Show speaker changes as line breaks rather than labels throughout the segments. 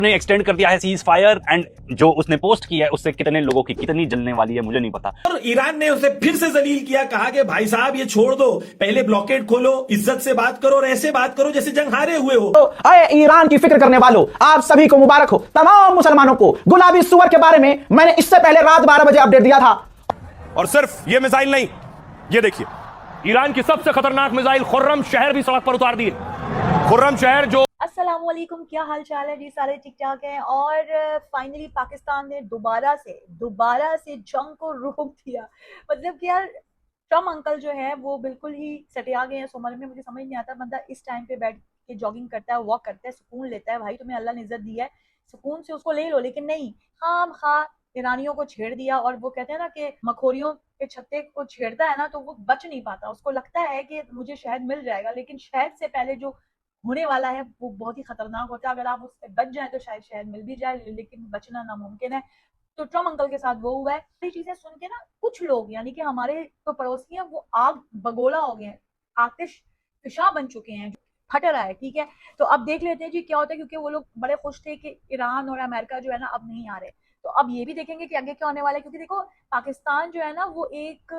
ने एक्सटेंड कर दिया है सीज फायर एंड जो उसने पोस्ट किया है उससे कितने लोगों की कितनी जलने वाली है मुझे नहीं पता।
और ईरान ने उसे फिर से जलील किया, कहा कि भाई साहब ये छोड़ दो, पहले ब्लॉकेड खोलो, इज्जत से बात करो और ऐसे बात करो जैसे जंग हारे हुए हो।
तो ईरान की फिक्र करने वालों, आप सभी को मुबारक हो। तमाम मुसलमानों को गुलाबी सुअर के बारे में मैंने इससे पहले रात 12 बजे अपडेट दिया था।
और सिर्फ ये मिसाइल नहीं, ये देखिए ईरान की सबसे खतरनाक मिसाइल खुर्रम शहर भी सड़क पर उतार दी। खुर्रम शहर जो
अस्सलाम वालेकुम, क्या हाल चाल है जी? सारे ठीक ठाक हैं। और फाइनली पाकिस्तान ने दोबारा से जंग को रोक दिया। मतलब कि यार ट्रम्प अंकल जो है वो बिल्कुल ही सटिया गए हैं इस उम्र में। मुझे समझ नहीं आता, बंदा इस टाइम पे बैठ के जॉगिंग करता है, वॉक करता है, सुकून लेता है। भाई तुम्हें अल्लाह ने इज्जत दी है, सुकून से उसको ले लो, लेकिन नहीं, खाम खा ईरानियों को छेड़ दिया। और वो कहते हैं ना कि मखोरियों के छत्ते को छेड़ता है ना तो वो बच नहीं पाता। उसको लगता है कि मुझे शहद मिल जाएगा, लेकिन शहद से पहले जो होने वाला है वो बहुत ही खतरनाक होता है। अगर आप उससे बच जाए तो शायद शहद मिल भी जाए, लेकिन बचना नामुमकिन है। तो ट्रम्प अंकल के साथ वो हुआ है। ये चीजें सुन के ना कुछ लोग, यानी कि हमारे तो पड़ोसी हैं, वो आग बगोला हो गए हैं, आतिश फिशा बन चुके हैं, फट रहा है। ठीक है, तो अब देख लेते हैं जी क्या होता है, क्योंकि वो लोग बड़े खुश थे कि ईरान और अमेरिका जो है ना अब नहीं आ रहे। तो अब ये भी देखेंगे कि आगे क्या होने वाला है, क्योंकि देखो पाकिस्तान जो है ना वो एक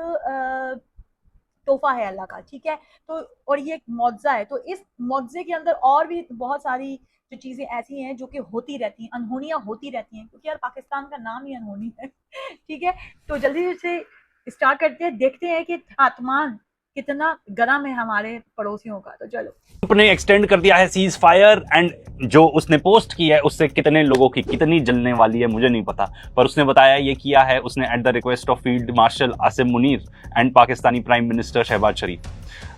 तोहफा है अल्लाह का। ठीक है, तो और ये एक मौजज़ा है। तो इस मौजज़े के अंदर और भी बहुत सारी जो चीजें ऐसी हैं जो कि होती रहती हैं, अनहोनियां होती रहती हैं, क्योंकि यार पाकिस्तान का नाम ही अनहोनी है। ठीक है, तो जल्दी से स्टार्ट करते हैं, देखते हैं कि आसमान कितना गर्म है हमारे पड़ोसियों का। तो चलो,
ट्रम्प ने एक्सटेंड कर दिया है सीज फायर एंड जो उसने पोस्ट किया है उससे कितने लोगों की कितनी जलने वाली है मुझे नहीं पता, पर उसने बताया ये किया है उसने at the request of field marshal Asim Munir and Pakistani prime minister Shehbaz Sharif.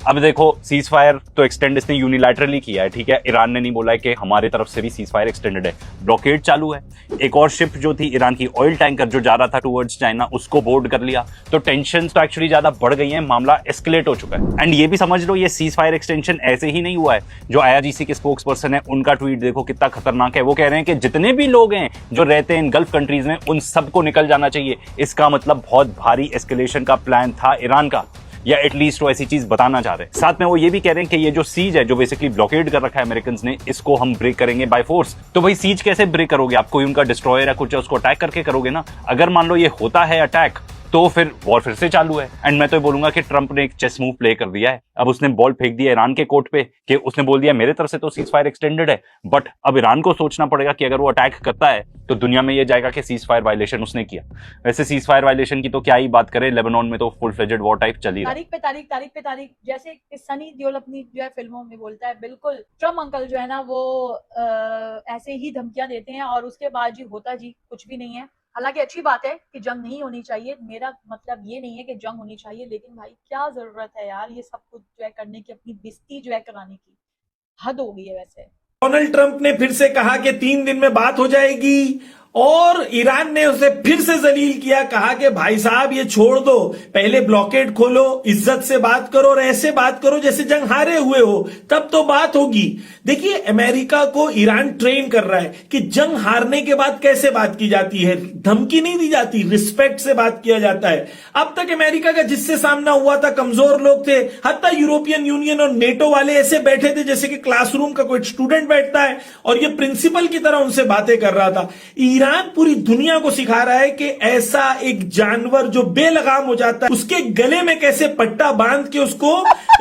अब देखो सीज फायर तो एक्सटेंड इसने यूनिलैटरली किया है, ठीक है, ईरान ने नहीं बोला है कि हमारी तरफ से भी सीज फायर एक्सटेंडेड है। ब्लॉकेड चालू है, एक और शिप जो थी ईरान की ऑयल टैंकर जो जा रहा था टुवर्ड्स चाइना उसको बोर्ड कर लिया। तो टेंशन तो एक्चुअली ज्यादा बढ़ गई है, मामला एस्केलेट हो चुका है। एंड ये भी समझ लो ये सीज फायर एक्सटेंशन ऐसे ही नहीं हुआ है। जो IRGC के स्पोक्स पर्सन है उनका ट्वीट देखो कितना खतरनाक है। वो कह रहे हैं कि जितने भी लोग हैं जो रहते हैं इन गल्फ कंट्रीज में उन सबको निकल जाना चाहिए। इसका मतलब बहुत भारी एस्केलेशन का प्लान था ईरान का, या एटलीस्ट वो ऐसी चीज बताना चाह रहे हैं। साथ में वो ये भी कह रहे हैं कि ये जो सीज है जो बेसिकली ब्लॉकेड कर रखा है अमेरिकन ने, इसको हम ब्रेक करेंगे बाय फोर्स। तो भाई सीज कैसे ब्रेक करोगे? आप कोई उनका डिस्ट्रॉयर या कुछ है उसको अटैक करके करोगे ना। अगर मान लो ये होता है अटैक तो फिर वॉर फिर से चालू है। एंड मैं तो ये बोलूंगा कि ट्रंप ने एक चेस मूव प्ले कर दिया है। अब उसने बॉल फेंक दिया ईरान के कोर्ट पे कि उसने बोल दिया मेरे तरफ से तो सीज फायर एक्सटेंडेड है, बट अब ईरान को सोचना पड़ेगा कि अगर वो अटैक करता है तो दुनिया में ये जाएगा कि सीज फायर वायलेशन उसने किया। वैसे सीज फायर वायलेशन की तो क्या ही बात करें, लेबनान में तो फुल फ्लेजेड वॉर टाइप चली
तारीख पे तारीख, जैसे सनी देओल अपनी जो है फिल्मों में बोलता है, बिल्कुल ट्रम्प अंकल जो है ना वो ऐसे ही धमकियां देते हैं और उसके बाद जी होता जी कुछ भी नहीं है। हालांकि अच्छी बात है कि जंग नहीं होनी चाहिए, मेरा मतलब ये नहीं है कि जंग होनी चाहिए, लेकिन भाई क्या जरूरत है यार ये सब कुछ जो है करने की, अपनी बेइज्जती जो है कराने की, हद हो गई है। वैसे
डोनाल्ड ट्रंप ने फिर से कहा कि 3 दिन में बात हो जाएगी और ईरान ने उसे फिर से जलील किया, कहा कि भाई साहब ये छोड़ दो, पहले ब्लॉकेड खोलो, इज्जत से बात करो और ऐसे बात करो जैसे जंग हारे हुए हो, तब तो बात होगी। देखिए अमेरिका को ईरान ट्रेन कर रहा है कि जंग हारने के बाद कैसे बात की जाती है, धमकी नहीं दी जाती, रिस्पेक्ट से बात किया जाता है। अब तक अमेरिका का जिससे सामना हुआ था कमजोर लोग थे, हत्ता यूरोपियन यूनियन और नेटो वाले ऐसे बैठे थे जैसे कि क्लासरूम का कोई स्टूडेंट बैठता है और ये प्रिंसिपल की तरह उनसे बातें कर रहा था। ईरान पूरी दुनिया को सिखा रहा है कि ऐसा एक जानवर जो बेलगाम हो जाता है उसके गले में कैसे पट्टा बांध के उसको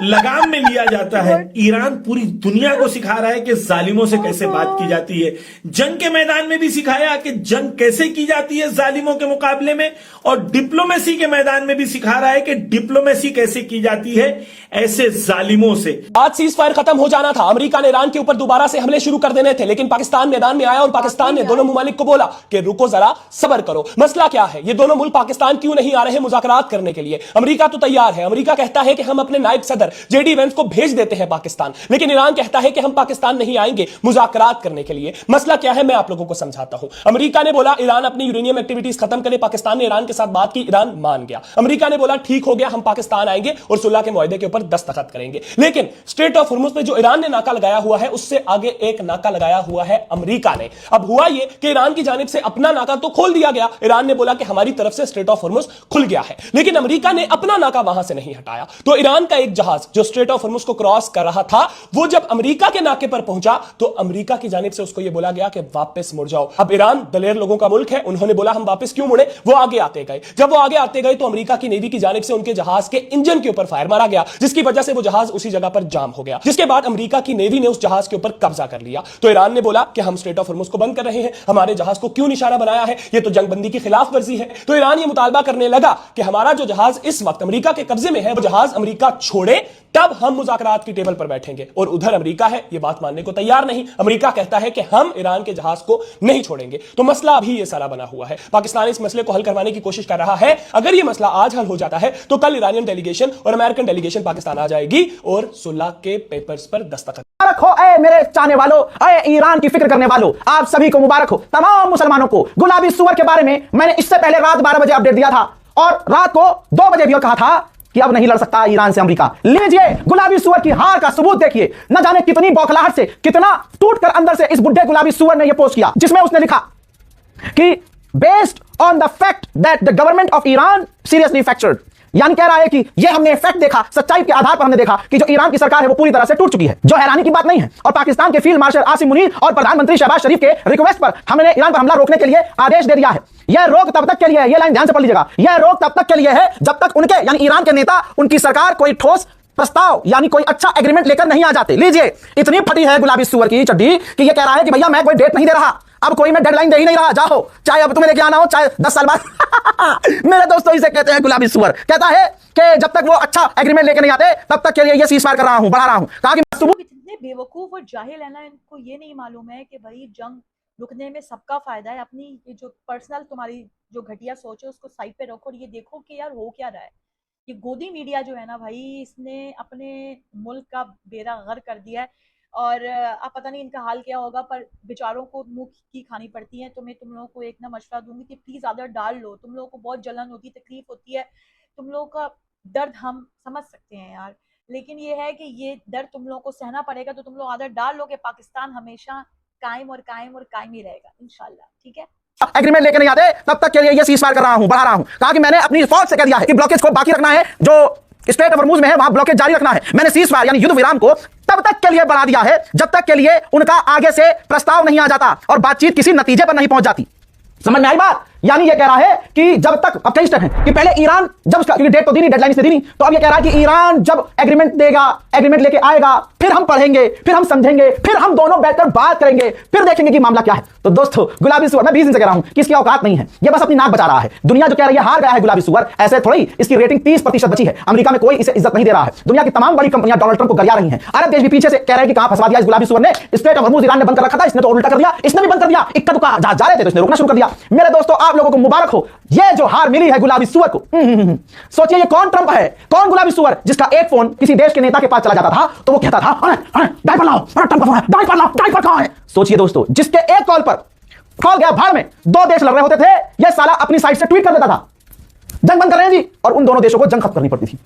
लगाम में लिया जाता है। ईरान पूरी दुनिया को सिखा रहा है कि जालिमों से कैसे बात की जाती है। जंग के मैदान में भी सिखाया कि जंग कैसे की जाती है जालिमों के मुकाबले में, और डिप्लोमेसी के मैदान में भी सिखा रहा है कि डिप्लोमेसी कैसे की जाती है ऐसे जालिमों से।
आज सीज फायर खत्म हो जाना था, अमेरिका ने ईरान के ऊपर दोबारा से हमले शुरू कर देने थे, लेकिन पाकिस्तान मैदान में आया और पाकिस्तान ने दोनों मुमालिक को बोला कि रुको जरा सब्र करो। मसला क्या है, ये दोनों मुल्क पाकिस्तान क्यों नहीं आ रहे मुज़ाकरात करने के लिए? अमेरिका तो तैयार है, अमेरिका कहता है कि हम अपने नायब सदर JD वेंस को भेज देते हैं पाकिस्तान, लेकिन ईरान कहता है कि हम पाकिस्तान नहीं आएंगे मुज़ाकरात करने के लिए। मसला क्या है मैं आप लोगों को समझाता हूं। अमेरिका ने बोला ईरान अपनी यूरेनियम एक्टिविटीज खत्म करे, पाकिस्तान ने ईरान के साथ बात की, ईरान मान गया। अमेरिका ने बोला ठीक हो गया, हम पाकिस्तान आएंगे और सुलह के मुआहदे के ऊपर दस्तखत करेंगे। लेकिन स्ट्रेट ऑफ हॉर्मुज़ में जो ईरान ने नाका लगाया हुआ है उससे आगे एक नाका लगाया हुआ है अमेरिका ने। अब हुआ यह कि ईरान की जानिब जानिब से अपना नाका तो खोल दिया गया, ईरान ने बोला कि हमारी तरफ से स्ट्रेट ऑफ हॉर्मुज खुल गया है, लेकिन अमेरिका ने अपना नाका वहां से नहीं हटाया। तो ईरान का एक जहाज जो स्ट्रेट ऑफ हॉर्मुज को क्रॉस कर रहा था, वो जब अमेरिका के नाके पर पहुंचा तो अमेरिका की जानिब से उसको यह बोला गया कि वापस मुड़ जाओ। अब ईरान दलेर लोगों का मुल्क है, उन्होंने बोला हम वापस क्यों मुड़े, वो आगे आते गए। जब वो आगे आते गए तो अमेरिका की नेवी की जानिब से उनके जहाज के इंजन के ऊपर फायर मारा गया, जिसकी वजह से वो जहाज उसी जगह पर जाम हो गया, जिसके बाद अमेरिका की नेवी ने उस जहाज के ऊपर कब्जा कर लिया। तो ईरान ने बोला कि हम स्ट्रेट ऑफ हॉर्मुज को बंद कर रहे हैं, हमारे जहाज को क्यों निशाना बनाया है, ये तो जंगबंदी की खिलाफ वर्जी है। तो ईरान ये मुतालबा करने लगा कि हमारा जो जहाज इस वक्त अमेरिका के कब्जे में है, वो जहाज अमेरिका छोड़े, तब हम मुज़ाकरात की टेबल पर बैठेंगे। और उधर अमेरिका है, ये बात मानने को तैयार नहीं। अमेरिका कहता है कि हम ईरान के जहाज को नहीं छोड़ेंगे। तो मसला अभी ये सारा बना हुआ है। पाकिस्तान इस मसले को हल करवाने की कोशिश कर रहा है। अगर ये मसला आज हल हो जाता है तो कल ईरानियन डेलीगेशन और अमेरिकन डेलीगेशन पाकिस्तान आ जाएगी और सुलह के पेपर्स पर दस्तखत।
मुबारक हो ऐ मेरे चाहने वालों, ऐ ईरान की फिक्र करने वालों, आप सभी को मुबारक हो। तमाम मुसलमानों को गुलाबी सुअर के बारे में मैंने इससे पहले रात 12 बजे अपडेट दिया था और रात को 2 बजे भी कहा था कि अब नहीं लड़ सकता ईरान से अमेरिका। लीजिए गुलाबी सुअर की हार का सबूत देखिए। न जाने कितनी बौखलाहट से, कितना टूटकर अंदर से इस बुढ़े गुलाबी सुअर ने यह पोस्ट किया, जिसमें उसने लिखा कि based on the fact that the government of Iran seriously fractured, यानी कह रहा है कि यह हमने फैक्ट देखा, सच्चाई के आधार पर हमने देखा कि जो ईरान की सरकार है वो पूरी तरह से टूट चुकी है, जो हैरानी की बात नहीं है। और पाकिस्तान के फील्ड मार्शल आसिम मुनीर और प्रधानमंत्री शहबाज शरीफ के रिक्वेस्ट पर हमने ईरान पर हमला रोकने के लिए आदेश दे दिया है। यह रोक तब तक के लिए है, यह लाइन ध्यान से पढ़ लीजिएगा, यह रोक तब तक के लिए है जब तक उनके यानी ईरान के नेता, उनकी सरकार कोई ठोस प्रस्ताव यानी कोई अच्छा एग्रीमेंट लेकर नहीं आ जाते। लीजिए, इतनी फटी है गुलाबी सुअर की चड्डी कि यह कह रहा है कि भैया मैं कोई डेट नहीं दे रहा, अब कोई मैं डेडलाइन दे ही नहीं रहा, जाओ चाहे अब तुम्हें लेके आना हो, चाहे 10 साल बाद। मेरे दोस्तों इसे कहते हैं गुलाबी सुअर। कहता है कि जब तक वो अच्छा एग्रीमेंट लेके नहीं आते तब तक के लिए ये सीज़फायर कर रहा हूं, बढ़ा रहा हूं। कहा कि
इतने बेवकूफ और जाहिल है ना, इनको ये नहीं मालूम है कि भाई जंग रुकने में सबका फायदा है। अपनी ये जो पर्सनल तुम्हारी जो घटिया सोच है उसको साइड पे रखो और ये देखो कि यार हो क्या रहा है। ये गोदी मीडिया जो है ना भाई, इसने अपने मुल्क का बेड़ा गर्क कर दिया है। और अब पता नहीं इनका हाल क्या होगा, पर बेचारों को मुंह की खानी पड़ती है। तो मैं तुम लोगों को एक ना मशवरा दूंगी कि प्लीज आदर डाल लो। तुम लोगों को बहुत जलन होती है, तकलीफ होती है, तुम लोगों का दर्द हम समझ सकते हैं यार, लेकिन ये है कि ये दर्द तुम लोगों को सहना पड़ेगा। तो तुम लोग आदर डाल लो कि पाकिस्तान हमेशा कायम और कायम और कायम ही रहेगा इंशाल्लाह, ठीक है।
एग्रीमेंट लेके नहीं आते तब तक के लिए ये सीज़फायर कर रहा हूं, बढ़ा रहा हूं। कहा कि मैंने अपनी फौज से कह दिया है कि ब्लॉकेज को बाकी रखना है, जो स्ट्रेट ऑफ हॉर्मुज में है वहां ब्लॉकेज जारी रखना है। मैंने सीज़फायर यानी युद्ध विराम को तब तक के लिए बढ़ा दिया है जब तक के लिए उनका आगे से प्रस्ताव नहीं आ जाता और बातचीत किसी नतीजे पर नहीं पहुंच जाती। समझ में आई बात? यानी ये कह रहा है कि जब तक, अब कई स्टेप हैं कि पहले ईरान जब उसका, क्योंकि डेट तो दी नहीं, डेडलाइन इसने दी नहीं, तो अब ये कह रहा है कि ईरान जब एग्रीमेंट देगा, एग्रीमेंट लेके आएगा, फिर हम पढ़ेंगे, फिर हम समझेंगे, फिर हम दोनों बैठकर बात करेंगे, फिर देखेंगे कि मामला क्या है। तो दोस्तों गुलाबी सुअर, मैं 20 दिन से कह रहा हूं कि इसकी औकात नहीं है, ये बस अपनी नाक बचा रहा है। दुनिया जो कह रही है हार गया है गुलाबी सुअर, ऐसे थोड़ी, इसकी रेटिंग 30% बची है। अमेरिका में कोई इसे इज्जत नहीं दे रहा है। दुनिया की तमाम बड़ी कंपनियां डोनाल्ड ट्रंप को गरिया रही हैं। अरब देश भी पीछे से कह रहे हैं कि कहां फंसवा दिया इस गुलाबी सुअर ने। स्ट्रेट ऑफ हॉर्मुज ईरान ने बंद कर रखा था, इसने तो उल्टा कर दिया, इसने भी बंद कर दिया। इक्का दुक्का जहाज जा रहे थे तो इसने रोकना शुरू कर दिया। मेरे दोस्तों आप लोगों को मुबारक हो, ये जो हार मिली है गुलाबी सुअर को। सोचिए ये कौन ट्रंप है, कौन गुलाबी सुअर जिसका एक फोन किसी देश के नेता के पास चला जाता था तो वो कहता था डायपर लाओ, ट्रंप का फोन है, डायपर लाओ, डायपर कहां है। सोचिए दोस्तों, जिसके एक कॉल पर कॉल गया भाड़ में, 2 देश लड़ रहे होते थे, ये साला अपनी साइड से ट्वीट कर देता था जंग बंद कर रहे हैं जी, और उन दोनों देशों को जंग खत्म करनी पड़ती थी।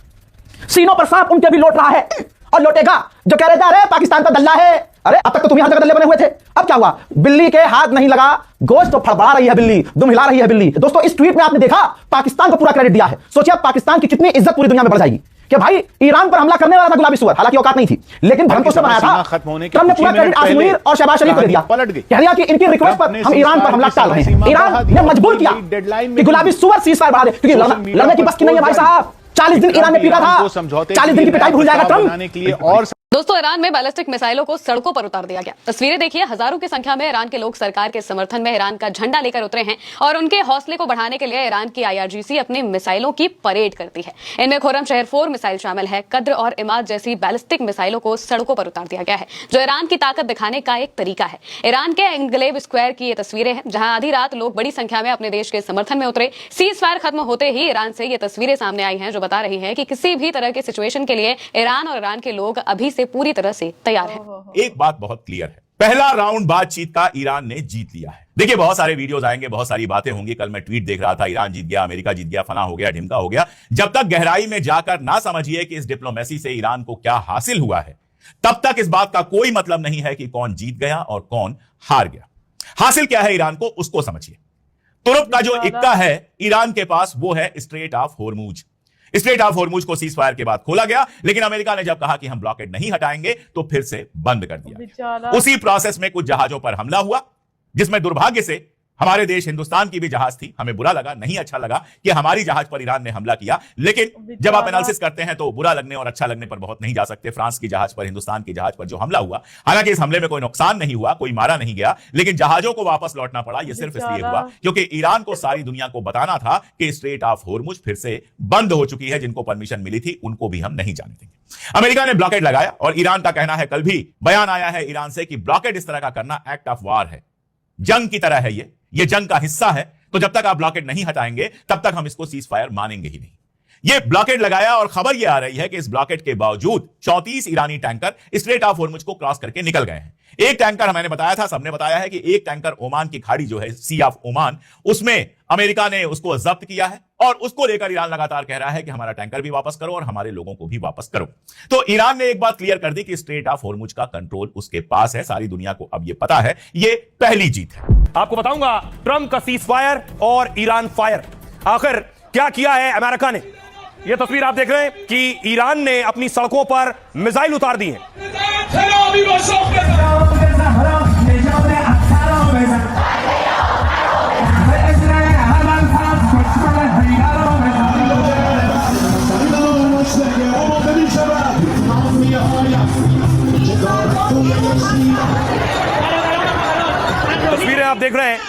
सीनों पर सांप उनके भी लौट रहा है और लौटेगा। जो कह रहे थे अरे पाकिस्तान का दल्ला है, अरे अब तक तो तुम यहां तक दल्ले बने हुए थे, अब क्या हुआ? बिल्ली के हाथ नहीं लगा गोश्त तो फड़फड़ा रही है बिल्ली, दुम हिला रही है बिल्ली। दोस्तों इस ट्वीट में आपने देखा पाकिस्तान को पूरा क्रेडिट दिया है। सोचिए अब पाकिस्तान की कितनी इज्जत पूरी दुनिया में बढ़ जाएगी कि भाई ईरान पर हमला करने वाला था गुलाबी सुअर, हालांकि औकात नहीं थी, लेकिन भरम तो बनाया था। ट्रंप ने पूरा क्रेडिट आसिम मुनीर और शहबाज शरीफ को दे दिया, कह दिया कि इनकी रिक्वेस्ट पर हम ईरान पर हमला टाल रहे हैं। ईरान ने मजबूर किया कि गुलाबी सुअर सीज़फायर बढ़ा दे, क्योंकि लड़ने की बस की नहीं है भाई साहब। 40 दिन ईरान ने पीटा था, 40 दिन की पिटाई भूल जाएगा ट्रंप।
और दोस्तों ईरान में बैलिस्टिक मिसाइलों को सड़कों पर उतार दिया गया। तस्वीरें देखिए, हजारों की संख्या में ईरान के लोग सरकार के समर्थन में ईरान का झंडा लेकर उतरे हैं और उनके हौसले को बढ़ाने के लिए ईरान की IRGC अपनी मिसाइलों की परेड करती है। इनमें खुर्रम शहर 4 मिसाइल शामिल है। कद्र और इमाद जैसी बैलिस्टिक मिसाइलों को सड़कों पर उतार दिया गया है, जो ईरान की ताकत दिखाने का एक तरीका है। ईरान के एनक्लेव स्क्वायर की ये तस्वीरें हैं, जहां आधी रात लोग बड़ी संख्या में अपने देश के समर्थन में उतरे। सीज़फायर खत्म होते ही ईरान से ये तस्वीरें सामने आई हैं, जो बता रही है कि किसी भी तरह के सिचुएशन के लिए ईरान और ईरान के लोग अभी से पूरी तरह से तैयार है।
एक बात बहुत क्लियर है, पहला राउंड बातचीत का ईरान ने जीत लिया है। देखिए बहुत सारे वीडियोस आएंगे, बहुत सारी बातें होंगी। कल मैं ट्वीट देख रहा था, ईरान जीत गया, अमेरिका जीत गया, फना हो गया, ढिमका हो गया। जब तक गहराई में जाकर ना समझिए कि इस डिप्लोमेसी से ईरान को क्या हासिल हुआ है, तब तक इस बात का कोई मतलब नहीं है कि कौन जीत गया और कौन हार गया। हासिल क्या है ईरान को, उसको समझिए। तुर्क का जो इक्का है ईरान के पास, वो है straight of Hormuz. Straight of Hormuz को सीज फायर के बाद खोला गया, लेकिन अमेरिका ने जब कहा कि हम ब्लॉकेड नहीं हटाएंगे तो फिर से बंद कर दिया। उसी प्रोसेस में कुछ जहाजों पर हमला हुआ, जिसमें दुर्भाग्य से हमारे देश हिंदुस्तान की भी जहाज थी। हमें बुरा लगा, नहीं अच्छा लगा कि हमारी जहाज पर ईरान ने हमला किया, लेकिन जब आप एनालिसिस करते हैं तो बुरा लगने और अच्छा लगने पर बहुत नहीं जा सकते। फ्रांस की जहाज पर, हिंदुस्तान की जहाज पर जो हमला हुआ, हालांकि इस हमले में कोई नुकसान नहीं हुआ, कोई मारा नहीं गया, लेकिन जहाजों को वापस लौटना पड़ा। यह सिर्फ इसलिए हुआ क्योंकि ईरान को सारी दुनिया को बताना था कि स्ट्रेट ऑफ होर्मुज फिर से बंद हो चुकी है। जिनको परमिशन मिली थी उनको भी हम नहीं जाने देंगे। अमेरिका ने ब्लॉकेड लगाया और ईरान का कहना है, कल भी बयान आया है ईरान से कि ब्लॉकेड इस तरह का करना एक्ट ऑफ वॉर है, जंग की तरह है, ये जंग का हिस्सा है। तो जब तक आप ब्लॉकेड नहीं हटाएंगे तब तक हम इसको सीज फायर मानेंगे ही नहीं। ये ब्लॉकेड लगाया और खबर ये आ रही है कि इस ब्लॉकेड के बावजूद 34 ईरानी टैंकर स्ट्रेट ऑफ होर्मुज को क्रॉस करके निकल गए हैं। एक टैंकर मैंने बताया था, सबने बताया है कि एक टैंकर ओमान की खाड़ी जो है, सी ऑफ ओमान, उसमें अमेरिका ने उसको जब्त किया है और उसको लेकर ईरान लगातार कह रहा है कि हमारा टैंकर भी वापस करो और हमारे लोगों को भी वापस करो। तो ईरान ने एक बात क्लियर कर दी कि स्ट्रेट ऑफ होर्मुज का कंट्रोल उसके पास है। सारी दुनिया को अब यह पता है, यह पहली जीत है।
आपको बताऊंगा ट्रंप का सीज फायर और ईरान फायर, आखिर क्या किया है अमेरिका ने। यह तस्वीर आप देख रहे हैं कि ईरान ने अपनी सड़कों पर मिसाइल उतार दी है। तस्वीरें आप देख रहे हैं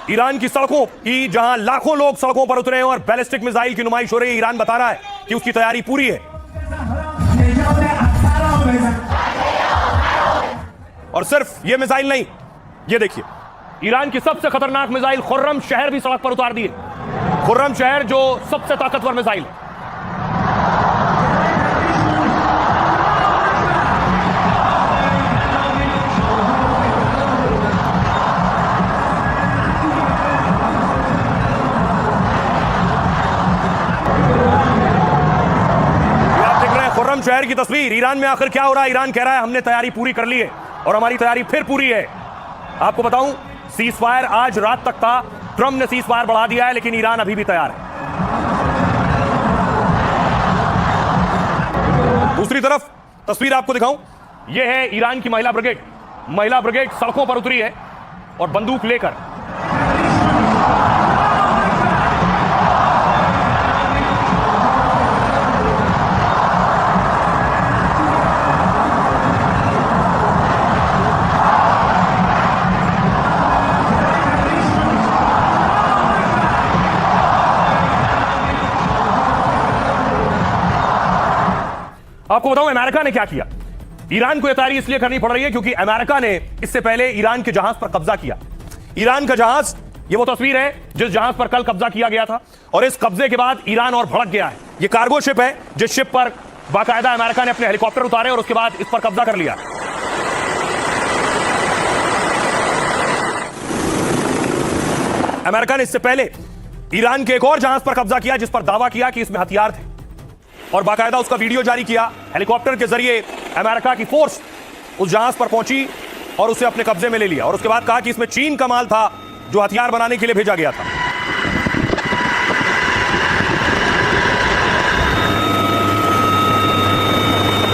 ईरान की सड़कों की, जहां लाखों लोग सड़कों पर उतरे हैं और बैलिस्टिक मिसाइल की नुमाइश हो रही है। ईरान बता रहा है कि उसकी तैयारी पूरी है। और सिर्फ यह मिसाइल नहीं, यह देखिए, ईरान की सबसे खतरनाक मिसाइल खुर्रम शहर भी सड़क पर उतार दी है। खुर्रम शहर जो सबसे ताकतवर मिसाइल है। खुर्रम शहर की तस्वीर। ईरान में आखिर क्या हो रहा है? ईरान कह रहा है हमने तैयारी पूरी कर ली है और हमारी तैयारी फिर पूरी है। आपको बताऊं, सीज फायर आज रात तक था, ट्रंप ने सीज फायर बढ़ा दिया है, लेकिन ईरान अभी भी तैयार है। दूसरी तरफ तस्वीर आपको दिखाऊं, यह है ईरान की महिला ब्रिगेड। महिला ब्रिगेड सड़कों पर उतरी है और बंदूक लेकर। आपको बताऊं अमेरिका ने क्या किया। ईरान को यह तैयारी इसलिए करनी पड़ रही है क्योंकि अमेरिका ने इससे पहले ईरान के जहाज पर कब्जा किया। ईरान का जहाज, ये वो तस्वीर है जिस जहाज पर कल कब्जा किया गया था, और इस कब्जे के बाद ईरान और भड़क गया है। यह कार्गो शिप है जिस शिप पर बाकायदा अमेरिका ने अपने हेलीकॉप्टर उतारे और उसके बाद इस पर कब्जा कर लिया। अमेरिका ने इससे पहले ईरान के एक और जहाज पर कब्जा किया जिस पर दावा किया कि इसमें हथियार थे और बाकायदा उसका वीडियो जारी किया। हेलीकॉप्टर के जरिए अमेरिका की फोर्स उस जहाज पर पहुंची और उसे अपने कब्जे में ले लिया और उसके बाद कहा कि इसमें चीन का माल था जो हथियार बनाने के लिए भेजा गया था।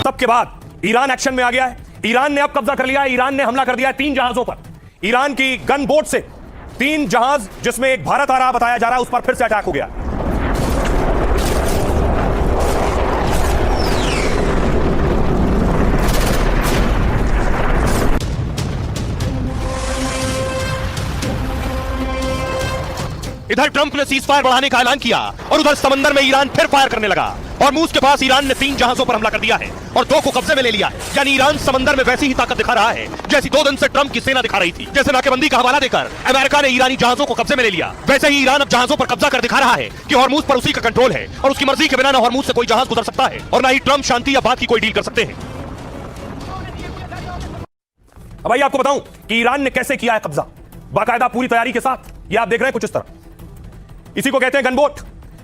सबके बाद ईरान एक्शन में आ गया है। ईरान ने अब कब्जा कर लिया है। ईरान ने हमला कर दिया है 3 जहाजों पर। ईरान की गन बोट से 3 जहाज, जिसमें एक भारत आ रहा बताया जा रहा है, उस पर फिर से अटैक हो गया।
इधर ट्रंप ने सीज फायर बढ़ाने का ऐलान किया और उधर समंदर में ईरान फिर फायर करने लगा। हॉर्मुज के पास ईरान ने 3 जहाजों पर हमला कर दिया है और 2 को कब्जे में ले लिया है। यानी ईरान समंदर में वैसी ही ताकत दिखा रहा है जैसी 2 दिन से ट्रंप की सेना दिखा रही थी। जैसे नाकेबंदी का हवाला देकर अमेरिका ने ईरानी जहाजों को कब्जे में ले लिया, वैसे ही ईरान अब जहाजों पर कब्जा कर दिखा रहा है कि हॉर्मुज पर उसी का कंट्रोल है और उसकी मर्जी के बिना न हॉर्मुज से कोई जहाज गुजर सकता है और न ही ट्रंप शांति या बात की कोई डील कर सकते हैं।
अब भाई आपको बताऊं कि ईरान ने कैसे किया है कब्जा, बाकायदा पूरी तैयारी के साथ। ये आप देख रहे हैं कुछ इस तरह। इसी को कहते हैं गनबोट।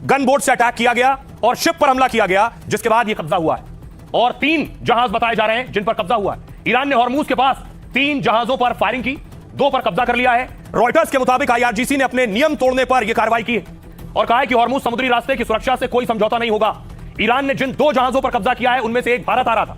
गनबोट से अटैक किया गया और शिप पर हमला किया गया, जिसके बाद यह कब्जा हुआ है। और 3 जहाज बताए जा रहे हैं जिन पर कब्जा हुआ है। ईरान ने हॉर्मुज के पास 3 जहाजों पर फायरिंग की 2 पर कब्जा कर लिया है। रॉयटर्स के मुताबिक आईआरजीसी ने अपने नियम तोड़ने पर यह कार्रवाई की है और कहा है कि हॉर्मुज समुद्री रास्ते की सुरक्षा से कोई समझौता नहीं होगा। ईरान ने जिन 2 जहाजों पर कब्जा किया है उनमें से एक भारत आ रहा था,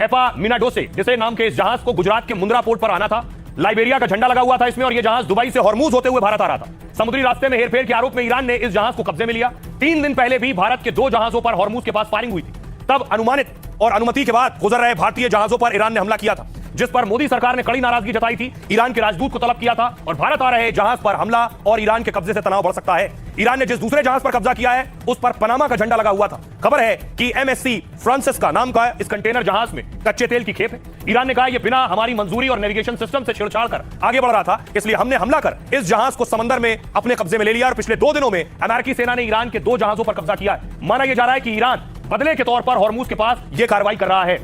एपा मिनाडोसे जिसे नाम के इस जहाज को गुजरात के मुंद्रा पोर्ट पर आना था। लाइबेरिया का झंडा लगा हुआ था इसमें और यह जहाज दुबई से हॉर्मुज होते हुए भारत आ रहा था। समुद्री रास्ते में हेरफेर के आरोप में ईरान ने इस जहाज को कब्जे में लिया। 3 दिन पहले भी भारत के 2 जहाजों पर हॉर्मुज के पास फायरिंग हुई थी। तब अनुमानित और अनुमति के बाद गुजर रहे भारतीय जहाजों पर ईरान ने हमला किया था, जिस पर मोदी सरकार ने कड़ी नाराजगी जताई थी। ईरान के राजदूत को तलब किया था और भारत आ रहे जहाज पर हमला और ईरान के कब्जे से तनाव बढ़ सकता है। ईरान ने जिस दूसरे जहाज पर कब्जा किया है उस पर पनामा का झंडा लगा हुआ था। खबर है कि एमएससी फ्रांसिस्का नाम का इस कंटेनर जहाज में कच्चे तेल की खेप है। ईरान ने कहा यह बिना हमारी मंजूरी और नेविगेशन सिस्टम से छेड़छाड़ कर आगे बढ़ रहा था, इसलिए हमने हमला कर इस जहाज को समंदर में अपने कब्जे में ले लिया और पिछले 2 दिनों में अमेरिकी सेना ने ईरान के 2 जहाजों पर कब्जा किया है। माना यह जा रहा है कि ईरान बदले के तौर पर हॉर्मुज के पास यह कार्रवाई कर रहा है।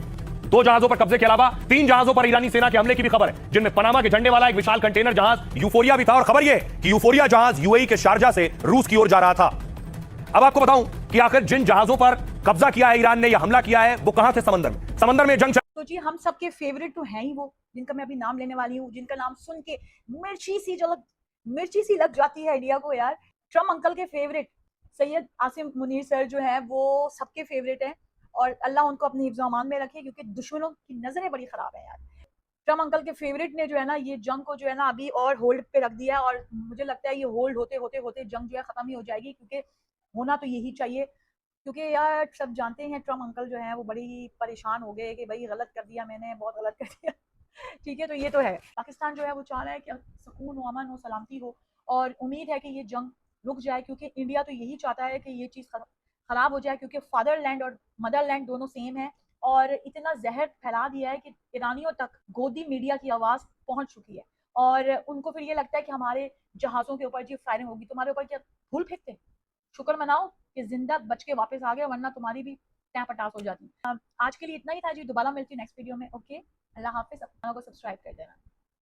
2 जहाजों पर कब्जे के अलावा 3 जहाजों पर ईरानी सेना के हमले की भी खबर है, जिनमें पनामा के झंडे वाला एक विशाल कंटेनर जहाज यूफोरिया भी था। और खबर यह कि यूफोरिया जहाज यूएई के शारजा से रूस की ओर जा रहा था। अब आपको बताऊं कि आखिर जिन जहाजों पर कब्जा किया है ईरान ने या हमला किया है वो कहां थे समंदर में जंग।
तो जी हम सबके फेवरेट तो हैं ही वो, जिनका मैं अभी नाम लेने वाली हूँ, जिनका नाम सुन के मिर्ची सी लग जाती है इंडिया को यार। ट्रम्प अंकल के फेवरेट सैयद आसिम मुनीर सर जो है वो सबके फेवरेट हैं और अल्लाह उनको अपने हिफ्ज़ अमान में रखे, क्योंकि दुश्मनों की नजरें बड़ी खराब है यार। ट्रम्प अंकल के फेवरेट ने जो है ना ये जंग को जो है ना अभी और होल्ड पे रख दिया है और मुझे लगता है ये होल्ड होते होते होते जंग जो है खत्म ही हो जाएगी, क्योंकि होना तो यही चाहिए। क्योंकि यार सब जानते हैं ट्रम्प अंकल जो है वो बड़ी परेशान हो गए कि भाई गलत कर दिया मैंने, बहुत गलत कर दिया। ठीक है, तो ये तो है। पाकिस्तान जो है वो चाह रहा है कि सुकून हो, अमन हो, सलामती हो और उम्मीद है कि ये जंग रुक जाए, क्योंकि इंडिया तो यही चाहता है कि ये चीज़ खराब हो जाए, क्योंकि फादरलैंड और मदरलैंड दोनों सेम है और इतना जहर फैला दिया है कि ईरानियों तक गोदी मीडिया की आवाज़ पहुंच चुकी है और उनको फिर ये लगता है कि हमारे जहाज़ों के ऊपर जी फायरिंग होगी, तुम्हारे ऊपर क्या धूल फेंकते हैं। शुक्र मनाओ कि जिंदा बच के वापस आ गए, वरना तुम्हारी भी टैं पटास हो जाती। आज के लिए इतना ही था जी, दोबारा मिलती हूँ नेक्स्ट वीडियो में। ओके, अल्लाह हाफिज़। अपना को सब्सक्राइब कर देना।